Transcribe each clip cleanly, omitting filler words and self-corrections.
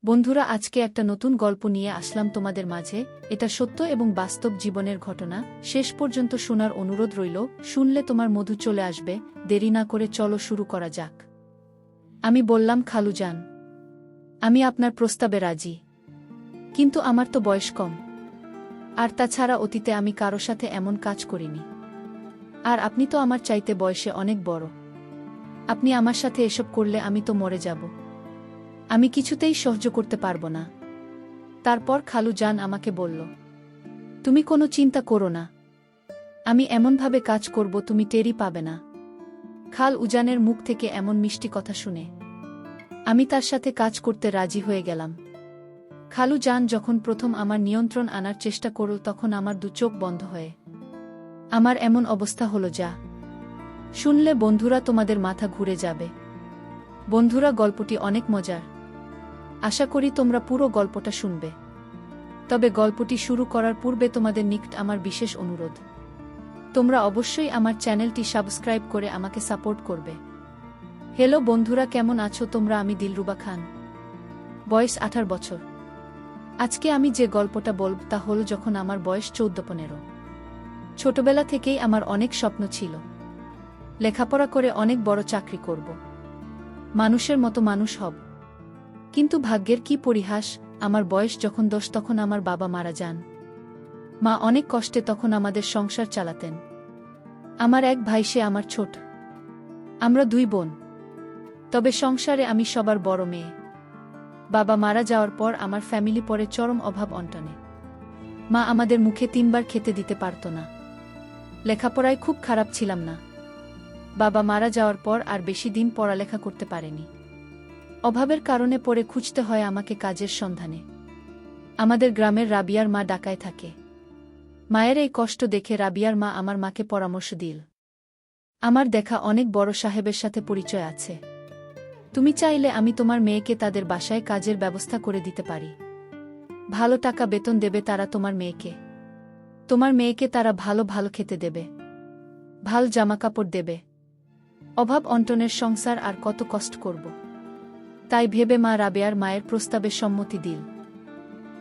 বন্ধুরা, আজকে একটা নতুন গল্প নিয়ে আসলাম তোমাদের মাঝে। এটা সত্য এবং বাস্তব জীবনের ঘটনা। শেষ পর্যন্ত শোনার অনুরোধ রইল। শুনলে তোমার মধু চলে আসবে। দেরি না করে চলো শুরু করা যাক। আমি বললাম, খালুজান, আমি আপনার প্রস্তাবে রাজি, কিন্তু আমার তো বয়স কম, আর তাছাড়া অতীতে আমি কারো সাথে এমন কাজ করিনি। আর আপনি তো আমার চাইতে বয়সে অনেক বড়। আপনি আমার সাথে এসব করলে আমি তো মরে যাব। আমি কিছুতেই সহ্য করতে পারবো না। তারপর খালুজান আমাকে বলল, তুমি কোনো চিন্তা করো না, আমি এমনভাবে কাজ করব তুমি টেরই পাবে না। খাল উজানের মুখ থেকে এমন মিষ্টি কথা শুনে আমি তার সাথে কাজ করতে রাজি হয়ে গেলাম। খালুজান যখন প্রথম আমার নিয়ন্ত্রণ আনার চেষ্টা করল, তখন আমার দু চোখ বন্ধ হয়ে আমার এমন অবস্থা হলো যা শুনলে বন্ধুরা তোমাদের মাথা ঘুরে যাবে। বন্ধুরা, গল্পটি অনেক মজার। আশা করি তোমরা পুরো গল্পটা শুনবে। তবে গল্পটি শুরু করার পূর্বে তোমাদের নিকট আমার বিশেষ অনুরোধ, তোমরা অবশ্যই আমার চ্যানেলটি সাবস্ক্রাইব করে আমাকে সাপোর্ট করবে। হ্যালো বন্ধুরা, কেমন আছো তোমরা? আমি দিলরুবা খান, বয়স 18 বছর। আজকে আমি যে গল্পটা বলব তা হল যখন আমার বয়স 14-15। ছোটবেলা থেকেই আমার অনেক স্বপ্ন ছিল, লেখাপড়া করে অনেক বড় চাকরি করব, মানুষের মতো মানুষ হব। কিন্তু ভাগ্যের কি পরিহাস, আমার বয়স যখন 10 তখন আমার বাবা মারা যান। মা অনেক কষ্টে তখন আমাদের সংসার চালাতেন। আমার এক ভাই, সে আমার ছোট। আমরা 2 বোন, তবে সংসারে আমি সবার বড় মেয়ে। বাবা মারা যাওয়ার পর আমার ফ্যামিলি পড়ে চরম অভাব অনটনে। মা আমাদের মুখে 3 বার খেতে দিতে পারত না। লেখাপড়ায় খুব খারাপ ছিলাম না। বাবা মারা যাওয়ার পর আর বেশি দিন পড়ালেখা করতে পারেনি। অভাবের কারণে পড়ে খুঁজতে হয় আমাকে কাজের সন্ধানে। আমাদের গ্রামের রাবিয়ার মা ঢাকায় থাকে। মায়ের এই কষ্ট দেখে রাবিয়ার মা আমার মাকে পরামর্শ দিল, আমার দেখা অনেক বড় সাহেবের সাথে পরিচয় আছে, তুমি চাইলে আমি তোমার মেয়েকে তাদের বাসায় কাজের ব্যবস্থা করে দিতে পারি। ভালো টাকা বেতন দেবে তারা তোমার মেয়েকে তারা ভালো ভালো খেতে দেবে, ভাল জামাকাপড় দেবে। অভাব অনটনের সংসার আর কত কষ্ট করব। তাই ভেবে মা রাবেয়ার মায়ের প্রস্তাবে সম্মতি দিল।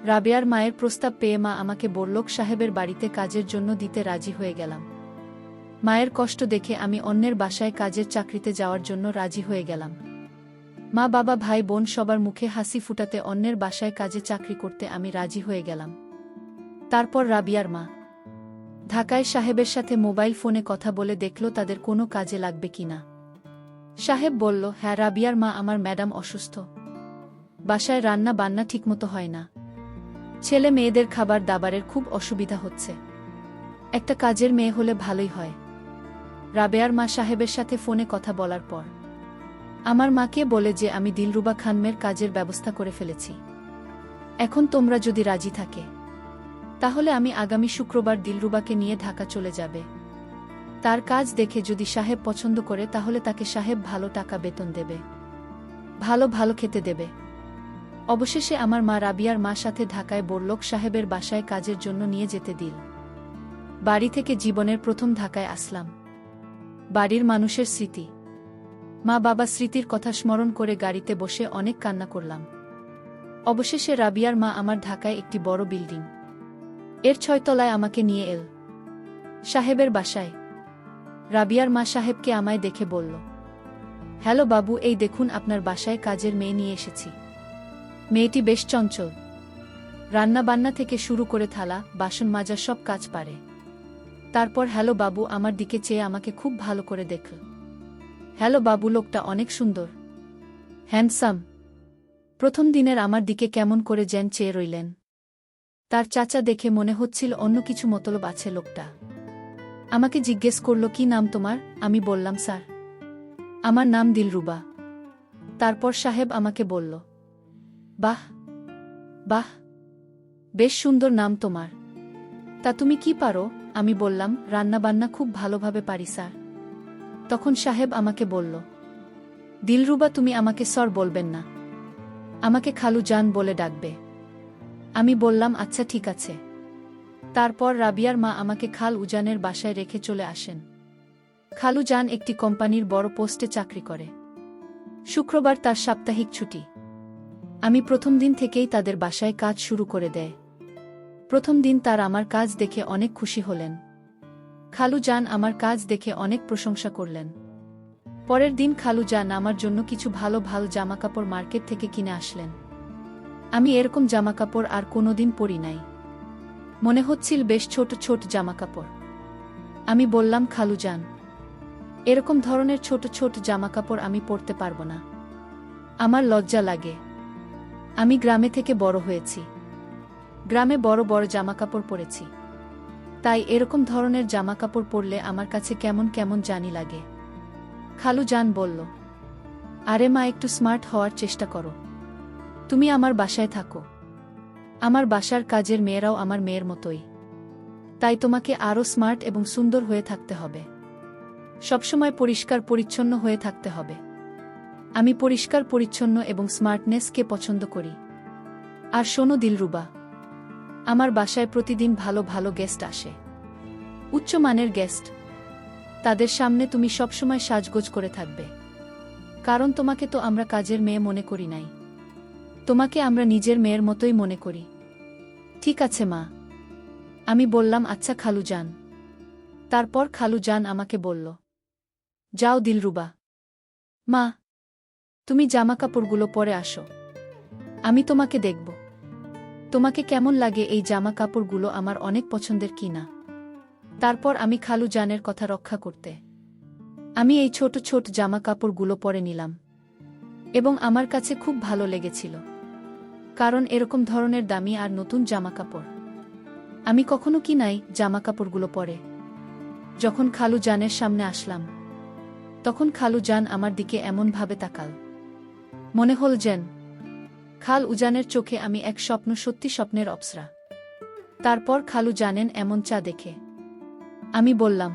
রাবেয়ার মায়ের প্রস্তাব পেয়ে মা আমাকে বড়লোক সাহেবের বাড়িতে কাজের জন্য দিতে রাজি হয়ে গেলাম। মায়ের কষ্ট দেখে আমি অন্যের বাসায় কাজের চাকরিতে যাওয়ার জন্য রাজি হয়ে গেলাম। মা, বাবা, ভাই, বোন সবার মুখে হাসি ফুটাতে অন্যের বাসায় কাজে চাকরি করতে আমি রাজি হয়ে গেলাম। তারপর রাবিয়ার মা ঢাকায় সাহেবের সাথে মোবাইল ফোনে কথা বলে দেখল তাদের কোনো কাজে লাগবে কিনা। সাহেব বলল, হ্যাঁ রাবিয়ার মা, আমার ম্যাডাম অসুস্থ, বাসায় রান্না বান্না ঠিকমতো হয় না, ছেলে মেয়েদের খাবার দাবারের খুব অসুবিধা হচ্ছে, একটা কাজের মেয়ে হলে ভালোই হয়। রাবেয়ার মা সাহেবের সাথে ফোনে কথা বলার পর আমার মাকে বলে যে আমি দিলরুবা খানমের কাজের ব্যবস্থা করে ফেলেছি। এখন তোমরা যদি রাজি থাকে তাহলে আমি আগামী শুক্রবার দিলরুবাকে নিয়ে ঢাকা চলে যাবে। তার কাজ দেখে যদি সাহেব পছন্দ করে তাহলে তাকে সাহেব ভালো টাকা বেতন দেবে, ভালো ভালো খেতে দেবে। অবশেষে আমার মা রাবিয়ার মার সাথে ঢাকায় বড়লোক সাহেবের বাসায় কাজের জন্য নিয়ে যেতে দিল। বাড়ি থেকে জীবনের প্রথম ঢাকায় আসলাম। বাড়ির মানুষের স্মৃতি, মা বাবা স্মৃতির কথা স্মরণ করে গাড়িতে বসে অনেক কান্না করলাম। অবশেষে রাবিয়ার মা আমার ঢাকায় একটি বড় বিল্ডিং এর 6 তলায় আমাকে নিয়ে এল সাহেবের বাসায়। রাবিয়ার মা সাহেবকে আমায় দেখে বলল, হ্যালো বাবু, এই দেখুন আপনার বাসায় কাজের মেয়ে নিয়ে এসেছি। মেয়েটি বেশ চঞ্চল, রান্না বান্না থেকে শুরু করে থালা বাসন মাজা সব কাজ পারে। তারপর হ্যালো বাবু আমার দিকে চেয়ে আমাকে খুব ভালো করে দেখল। হ্যালো বাবু, লোকটা অনেক সুন্দর, হ্যান্ডসাম। প্রথম দিনের আমার দিকে কেমন করে যেন চেয়ে রইলেন। তার চাচা দেখে মনে হচ্ছিল অন্য কিছু মতলব আছে লোকটা। আমাকে জিজ্ঞেস করল, কি নাম তোমার? আমি বললাম, স্যার, আমার নাম দিলরুবা। তারপর সাহেব আমাকে বলল, বাহ বাহ, বেশ সুন্দর নাম তোমার। তা তুমি কি পারো? আমি বললাম, রান্না বান্না খুব ভালোভাবে পারি স্যার। তখন সাহেব আমাকে বলল, দিলরুবা, তুমি আমাকে স্যার বলবেন না, আমাকে খালুজান বলে ডাকবে। আমি বললাম, আচ্ছা ঠিক আছে। তারপর রাবিয়ার মা আমাকে খাল উজানের বাসায় রেখে চলে আসেন। খালুজান একটি কোম্পানির বড় পোস্টে চাকরি করে। শুক্রবার তার সাপ্তাহিক ছুটি। আমি প্রথম দিন থেকেই তাদের বাসায় কাজ শুরু করে দেয়। প্রথম দিন তার আমার কাজ দেখে অনেক খুশি হলেন। খালু জান আমার কাজ দেখে অনেক প্রশংসা করলেন। পরের দিন খালু জান আমার জন্য কিছু ভালো ভালো জামাকাপড় মার্কেট থেকে কিনে আসলেন। আমি এরকম জামাকাপড় আর কোনোদিন পরি নাই। মনে হচ্ছিল বেশ ছোট ছোট জামাকাপড়। আমি বললাম, খালু জান, এরকম ধরনের ছোট ছোট জামাকাপড় আমি পরতে পারবো না। আমার লজ্জা লাগে। আমি গ্রামে থেকে বড় হয়েছি, গ্রামে বড় বড় জামাকাপড় পরেছি, তাই এরকম ধরনের জামাকাপড় পরলে আমার কাছে কেমন কেমন জানি লাগে। খালু জান বলল, আরে মা, একটু স্মার্ট হওয়ার চেষ্টা করো। তুমি আমার বাসায় থাকো। আমার বাসার কাজের মেয়েরাও আমার মেয়ের মতোই, তাই তোমাকে আরও স্মার্ট এবং সুন্দর হয়ে থাকতে হবে। সবসময় পরিষ্কার পরিচ্ছন্ন হয়ে থাকতে হবে। আমি পরিষ্কার পরিচ্ছন্ন এবং স্মার্টনেসকে পছন্দ করি। আর শোনো দিলরুবা, আমার বাসায় প্রতিদিন ভালো ভালো গেস্ট আসে, উচ্চমানের গেস্ট। তাদের সামনে তুমি সবসময় সাজগোজ করে থাকবে, কারণ তোমাকে তো আমরা কাজের মেয়ে মনে করি নাই, তোমাকে আমরা নিজের মেয়ের মতোই মনে করি। ঠিক আছে মা। আমি বললাম, আচ্ছা খালু জান। তারপর খালু জান আমাকে বলল, যাও দিলরুবা, মা, তুমি জামাকাপড়গুলো পরে আসো, আমি তোমাকে দেখব। তোমাকে কেমন লাগে এই জামা কাপড়গুলো আমার অনেক পছন্দের কিনা। তারপর আমি খালু জানের কথা রক্ষা করতে আমি এই ছোট ছোট জামা কাপড়গুলো পরে নিলাম, এবং আমার কাছে খুব ভালো লেগেছিল, কারণ এরকম ধরনের দামি আর নতুন জামা কাপড় আমি কখনো কিনাই। জামা কাপড়গুলো পরে যখন খালু জানের সামনে আসলাম, তখন খালু জান আমার দিকে এমনভাবে তাকাল, মনে হল যেন খাল উজানের চোখে আমি এক স্বপ্ন, সত্যি স্বপ্নের অপ্সরা। তারপর খালু জানেন এমন চা দেখে আমি বললাম,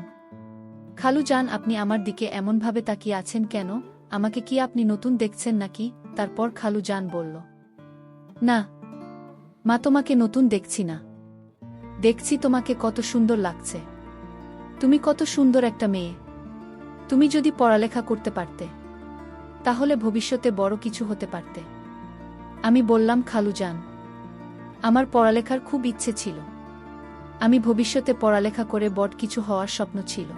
খালু জান, আপনি আমার দিকে এমনভাবে তাকিয়ে আছেন কেন? আমাকে কি আপনি নতুন দেখছেন নাকি? তারপর খালু জান বলল, না মা, তোমাকে নতুন দেখছি না, দেখছি তোমাকে কত সুন্দর লাগছে। তুমি কত সুন্দর একটা মেয়ে। তুমি যদি পড়ালেখা করতে পারতে, তাহলে ভবিষ্যতে বড় কিছু হতে পারতে। আমি বললাম, খালু জান, আমার পড়ালেখার খুব ইচ্ছে ছিল। আমি ভবিষ্যতে পড়ালেখা করে বড় কিছু হওয়ার স্বপ্ন ছিল,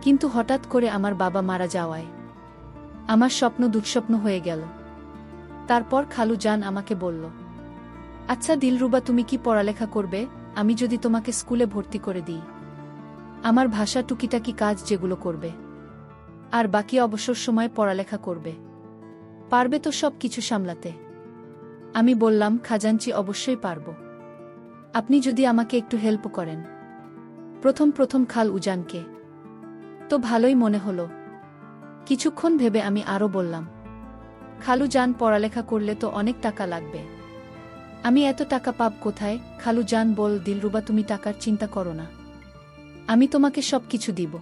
কিন্তু হঠাৎ করে আমার বাবা মারা যাওয়ায় আমার স্বপ্ন দুঃস্বপ্ন হয়ে গেল। তারপর খালু জান আমাকে বলল, আচ্ছা দিলরুবা, তুমি কি পড়ালেখা করবে? আমি যদি তোমাকে স্কুলে ভর্তি করে দিই, আমার ভাষা টুকিটাকি কাজ যেগুলো করবে, আর বাকি অবসর সময় পড়ালেখা করবে, পারবে তো সব কিছু সামলাতে? আমি বললাম, খাজাঞ্চি, অবশ্যই পারব, আপনি যদি আমাকে একটু হেল্প করেন। প্রথম প্রথম খাল উজানকে তো ভালোই মনে হলো। কিছুক্ষণ ভেবে আমি আরও বললাম, খালু জান, পড়ালেখা করলে তো অনেক টাকা লাগবে, আমি এত টাকা পাব কোথায়? খালু জান বল, দিলরুবা, তুমি টাকার চিন্তা করো না, আমি তোমাকে সব কিছু দিব,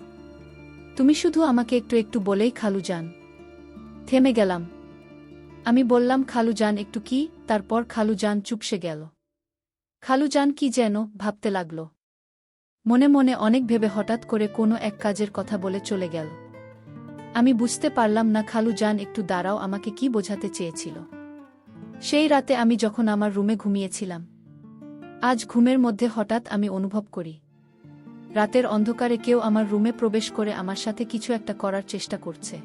তুমি শুধু আমাকে একটু একটু বলেই। খালু জান থেমে গেলাম। আমি বললাম, খালু জান একটু কি? তারপর খালু জান চুপসে গেল। খালু জান কি যেন ভাবতে লাগল, মনে মনে অনেক ভেবে হঠাৎ করে কোনো এক কাজের কথা বলে চলে গেল। আমি বুঝতে পারলাম না খালু জান একটু দাঁড়াও আমাকে কি বোঝাতে চেয়েছিল। সেই রাতে আমি যখন আমার রুমে ঘুমিয়েছিলাম, আজ ঘুমের মধ্যে হঠাৎ আমি অনুভব করি রাতের অন্ধকারে কেউ আমার রুমে প্রবেশ করে আমার সাথে কিছু একটা করার চেষ্টা করছে।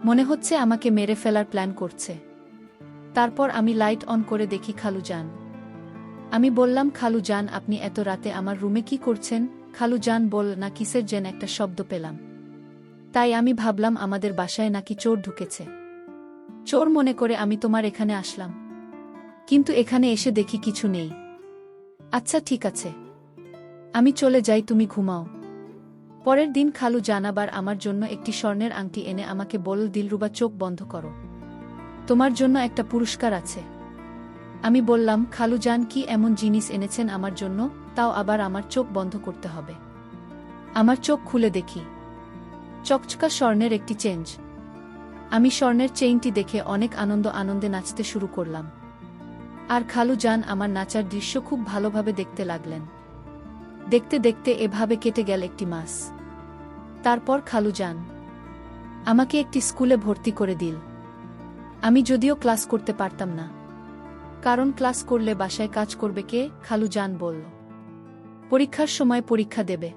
মনে হচ্ছে আমাকে মেরে ফেলার প্ল্যান করছে। তারপর আমি লাইট অন করে দেখি খালু জান। আমি বললাম, খালু জান, আপনি এত রাতে আমার রুমে কি করছেন? খালু জান বল, না কিসের যেন একটা শব্দ পেলাম, তাই আমি ভাবলাম আমাদের বাসায় নাকি চোর ঢুকেছে। চোর মনে করে আমি তোমার এখানে আসলাম, কিন্তু এখানে এসে দেখি কিছু নেই। আচ্ছা ঠিক আছে, আমি চলে যাই, তুমি ঘুমাও। পরের দিন খালু জান আবার আমার জন্য একটি স্বর্ণের আংটি এনে আমাকে বলল, দিলরুবা, চোখ বন্ধ করো, তোমার জন্য একটা পুরস্কার আছে। আমি বললাম, খালু জান, কি এমন জিনিস এনেছেন আমার জন্য? তাও আবার আমার চোখ বন্ধ করতে হবে? আমার চোখ খুলে দেখি চকচকা স্বর্ণের একটি চেঞ্জ। আমি স্বর্ণের চেইনটি দেখে অনেক আনন্দে নাচতে শুরু করলাম, আর খালু জান আমার নাচার দৃশ্য খুব ভালোভাবে দেখতে লাগলেন। দেখতে দেখতে এভাবে কেটে গেল একটি মাস। তারপর খালু জান আমাকে একটি স্কুলে ভর্তি করে দিল। আমি যদিও ক্লাস করতে পারতাম না, কারণ ক্লাস করলে বাসায় কাজ করবে কে, খালু জান বলল। পরীক্ষার সময় পরীক্ষা দেবে,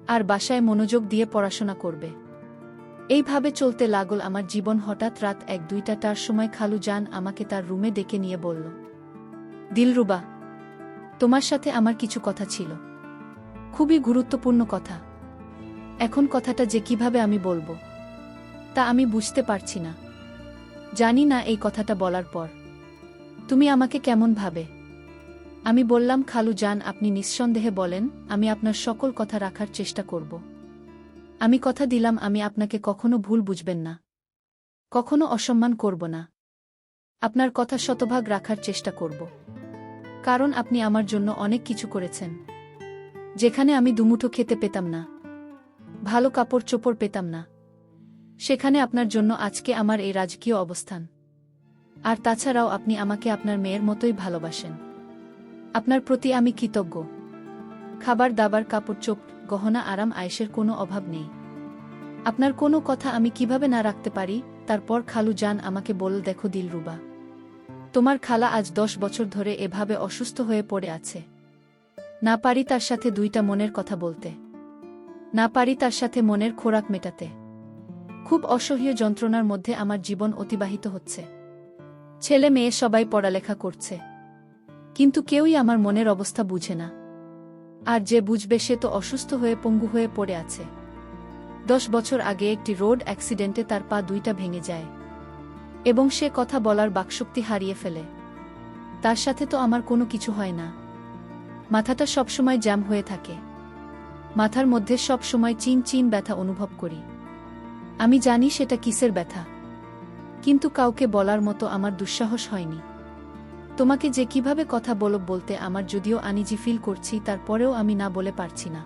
আর বাসায় মনোযোগ দিয়ে পড়াশোনা করবে। এইভাবে চলতে লাগল আমার জীবন। হঠাৎ রাত 1-2টার সময় খালু জান আমাকে তার রুমে ডেকে নিয়ে বলল, দিলরুবা, তোমার সাথে আমার কিছু কথা ছিল, খুবই গুরুত্বপূর্ণ কথা। এখন কথাটা যে কিভাবে আমি বলবো তা আমি বুঝতে পারছি না। জানি না এই কথাটা বলার পর তুমি আমাকে কেমন ভাবে। আমি বললাম, খালু জান, আপনি নিঃসন্দেহে বলেন, আমি আপনার সকল কথা রাখার চেষ্টা করব। আমি কথা দিলাম আমি আপনাকে কখনো ভুল বুঝবেন না, কখনো অসম্মান করব না। আপনার কথা শতভাগ রাখার চেষ্টা করব, কারণ আপনি আমার জন্য অনেক কিছু করেছেন। যেখানে আমি দুমুঠো খেতে পেতাম না, ভালো কাপড় চোপড় পেতাম না, সেখানে আপনার জন্য আজকে আমার এই রাজকীয় অবস্থান। আর তাছাড়াও আপনি আমাকে আপনার মেয়ের মতোই ভালোবাসেন। আপনার প্রতি আমি কৃতজ্ঞ। খাবার দাবার, কাপড় চোপড়, গহনা, আরাম আয়েশের কোনো অভাব নেই। আপনার কোনো কথা আমি কিভাবে না রাখতে পারি। তারপর খালু জান আমাকে বলল, দেখো দিলরুবা, তোমার খালা আজ 10 বছর ধরে এভাবে অসুস্থ হয়ে পড়ে আছে। না পারি তার সাথে 2টা মনের কথা বলতে, না পারি তার সাথে মনের খোরাক মেটাতে। খুব অসহ্য যন্ত্রণার মধ্যে আমার জীবন অতিবাহিত হচ্ছে। ছেলে মেয়ে সবাই পড়ালেখা করছে, কিন্তু কেউই আমার মনের অবস্থা বুঝে না। আর যে বুঝবে সে তো অসুস্থ হয়ে পঙ্গু হয়ে পড়ে আছে। 10 বছর আগে একটি রোড অ্যাক্সিডেন্টে তার পা 2টা ভেঙে যায় এবং সে কথা বলার বাকশক্তি হারিয়ে ফেলে। তার সাথে তো আমার কোনো কিছু হয় না। মাথাটা সবসময় জ্যাম হয়ে থাকে, মাথার মধ্যে সব সময় চিন চিন ব্যথা অনুভব করি। আমি জানি সেটা কিসের ব্যথা, কিন্তু কাউকে বলার মতো আমার দুঃসাহস হয়নি। তোমাকে যে কিভাবে কথা বলতে আমার যদিও আনিজি ফিল করছি, তারপরেও আমি না বলে পারছি না।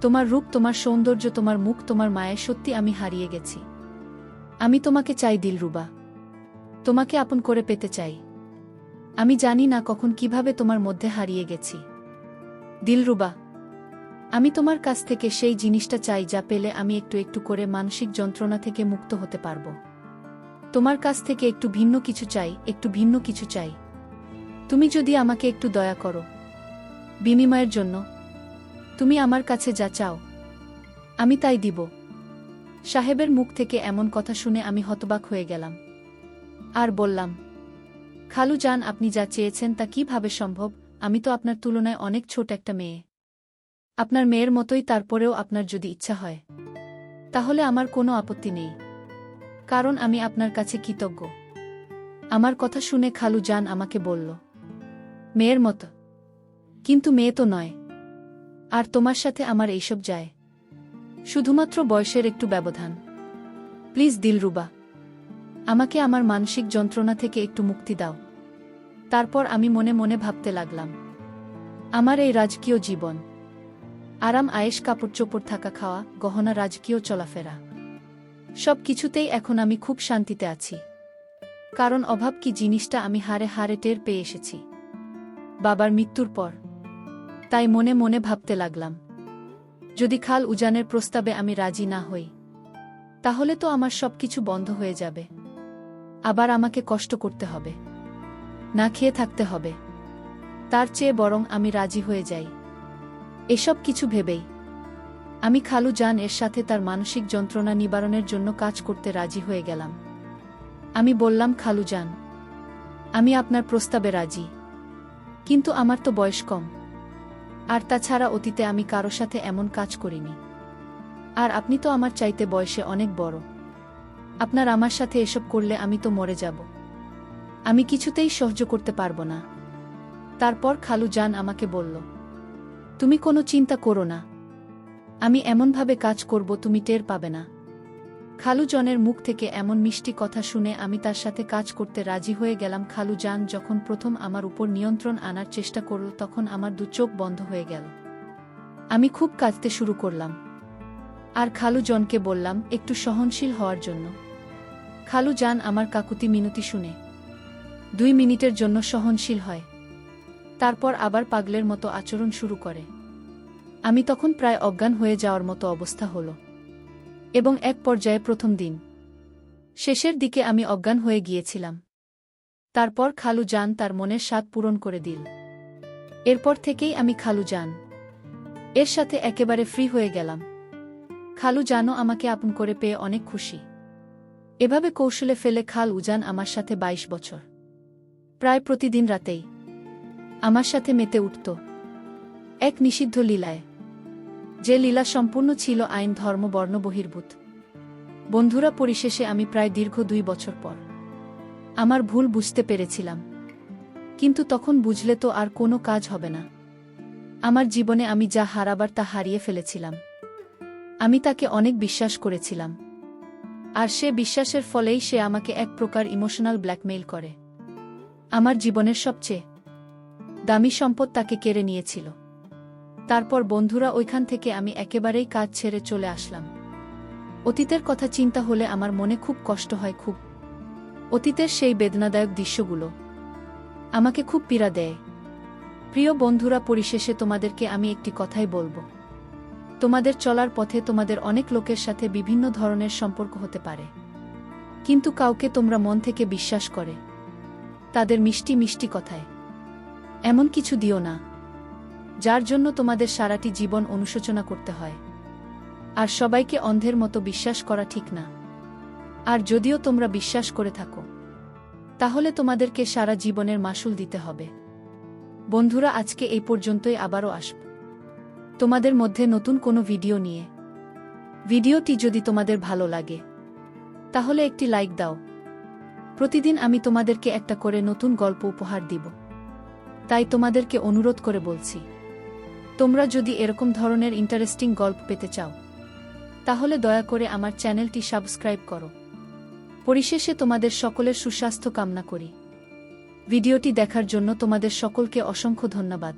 তোমার রূপ, তোমার সৌন্দর্য, তোমার মুখ, তোমার মায়ে, সত্যি আমি হারিয়ে গেছি। আমি তোমাকে চাই দিলরুবা, তোমাকে আপন করে পেতে চাই। আমি জানি না কখন কিভাবে তোমার মধ্যে হারিয়ে গেছি। দিলরুবা, আমি তোমার কাছ থেকে সেই জিনিসটা চাই যা পেলে আমি একটু একটু করে মানসিক যন্ত্রণা থেকে মুক্ত হতে পারব। তোমার কাছ থেকে একটু ভিন্ন কিছু চাই, একটু ভিন্ন কিছু চাই। তুমি যদি আমাকে একটু দয়া করো, বিনিময়ের জন্য তুমি আমার কাছে যা চাও আমি তাই দিব। সাহেবের মুখ থেকে এমন কথা শুনে আমি হতবাক হয়ে গেলাম আর বললাম, খালু জান, আপনি যা চেয়েছেন তা কিভাবে সম্ভব? আমি তো আপনার তুলনায় অনেক ছোট একটা মেয়ে, আপনার মেয়ের মতোই। তারপরেও আপনার যদি ইচ্ছা হয় তাহলে আমার কোনো আপত্তি নেই, কারণ আমি আপনার কাছে কৃতজ্ঞ। আমার কথা শুনে খালু জান আমাকে বলল, মেয়ের মতো? কিন্তু মেয়ে তো নয়। আর তোমার সাথে আমার এইসব যায়, শুধুমাত্র বয়সের একটু ব্যবধান। প্লিজ দিলরুবা, আমাকে আমার মানসিক যন্ত্রণা থেকে একটু মুক্তি দাও। তারপর আমি মনে মনে ভাবতে লাগলাম, আমার এই রাজকীয় জীবন, আরাম আয়েশ, কাপড় চোপড়, থাকা খাওয়া, গহনা, রাজকীয় চলাফেরা, সব কিছুতেই এখন আমি খুব শান্তিতে আছি। কারণ অভাব কি জিনিসটা আমি হারে হারে টের পেয়ে এসেছি বাবার মৃত্যুর পর। তাই মনে মনে ভাবতে লাগলাম, যদি খাল উজানের প্রস্তাবে আমি রাজি না হই, তাহলে তো আমার সবকিছু বন্ধ হয়ে যাবে। আবার আমাকে কষ্ট করতে হবে, না খেয়ে থাকতে হবে। তার চেয়ে বরং আমি রাজি হয়ে যাই। এসব কিছু ভেবেই আমি খালু জান এর সাথে তার মানসিক যন্ত্রণা নিবারণের জন্য কাজ করতে রাজি হয়ে গেলাম। আমি বললাম, খালু জান, আমি আপনার প্রস্তাবে রাজি, কিন্তু আমার তো বয়স কম। আর তাছাড়া অতীতে আমি কারো সাথে এমন কাজ করিনি। আর আপনি তো আমার চাইতে বয়সে অনেক বড়। আপনার আমার সাথে এসব করলে আমি তো মরে যাব। আমি কিছুতেই সহ্য করতে পারব না। তারপর খালু জান আমাকে বলল, তুমি কোনো চিন্তা করো না, আমি এমনভাবে কাজ করব তুমি টের পাবে না। খালু জনের মুখ থেকে এমন মিষ্টি কথা শুনে আমি তার সাথে কাজ করতে রাজি হয়ে গেলাম। খালু জান যখন প্রথম আমার উপর নিয়ন্ত্রণ আনার চেষ্টা করল, তখন আমার 2 চোখ বন্ধ হয়ে গেল। আমি খুব কাঁদতে শুরু করলাম আর খালু জনকে বললাম একটু সহনশীল হওয়ার জন্য। খালু জান আমার কাকুতি মিনতি শুনে 2 মিনিটের জন্য সহনশীল হয়, তারপর আবার পাগলের মতো আচরণ শুরু করে। আমি তখন প্রায় অজ্ঞান হয়ে যাওয়ার মতো অবস্থা হলো এবং এক পর্যায়ে প্রথম দিন শেষের দিকে আমি অজ্ঞান হয়ে গিয়েছিলাম। তারপর খালু জান তার মনের স্বাদ পূরণ করে দিল। এরপর থেকেই আমি খালু জান এর সাথে একেবারে ফ্রি হয়ে গেলাম। খালু জানও আমাকে আপন করে পেয়ে অনেক খুশি। এভাবে কৌশলে ফেলে খাল উজান আমার সাথে 22 বছর প্রায় প্রতিদিন রাতেই আমার সাথে মেতে উঠত এক নিষিদ্ধ লীলায়, যে লীলা সম্পূর্ণ ছিল আইন ধর্ম বর্ণ বহির্ভূত। বন্ধুরা, পরিশেষে আমি প্রায় দীর্ঘ 2 বছর পর আমার ভুল বুঝতে পেরেছিলাম, কিন্তু তখন বুঝলে তো আর কোনো কাজ হবে না। আমার জীবনে আমি যা হারাবার তা হারিয়ে ফেলেছিলাম। আমি তাকে অনেক বিশ্বাস করেছিলাম, আর সে বিশ্বাসের ফলেই সে আমাকে এক প্রকার ইমোশনাল ব্ল্যাকমেইল করে। আমার জীবনের সবচেয়ে দামি সম্পদ তাকে কেড়ে নিয়েছিল। তারপর বন্ধুরা, ওইখান থেকে আমি একেবারেই কাজ ছেড়ে চলে আসলাম। অতীতের কথা চিন্তা হলে আমার মনে খুব কষ্ট হয়, খুব। অতীতের সেই বেদনাদায়ক দৃশ্যগুলো আমাকে খুব পীড়া দেয়। প্রিয় বন্ধুরা, পরিশেষে তোমাদেরকে আমি একটি কথাই বলবো। তোমাদের চলার পথে তোমাদের অনেক লোকের সাথে বিভিন্ন ধরনের সম্পর্ক হতে পারে, কিন্তু কাউকে তোমরা মন থেকে বিশ্বাস করে তাদের মিষ্টি মিষ্টি কথায় এমন কিছু দিও না যার জন্য তোমাদের সারাটি জীবন অনুশোচনা করতে হয়। আর সবাইকে অন্ধের মতো বিশ্বাস করা ঠিক না। আর যদিও তোমরা বিশ্বাস করে থাকো, তাহলে তোমাদেরকে সারা জীবনের মাসুল দিতে হবে। বন্ধুরা, আজকে এই পর্যন্তই। আবারও আসব তোমাদের মধ্যে নতুন কোনো ভিডিও নিয়ে। ভিডিওটি যদি তোমাদের ভালো লাগে তাহলে একটি লাইক দাও। প্রতিদিন আমি তোমাদেরকে একটা করে নতুন গল্প উপহার দিব, তাই তোমাদেরকে অনুরোধ করে বলছি, তোমরা যদি এরকম ধরনের ইন্টারেস্টিং গল্প পেতে চাও তাহলে দয়া করে আমার চ্যানেলটি সাবস্ক্রাইব করো। পরিশেষে তোমাদের সকলের সুস্বাস্থ্য কামনা করি। ভিডিওটি দেখার জন্য তোমাদের সকলকে অসংখ্য ধন্যবাদ।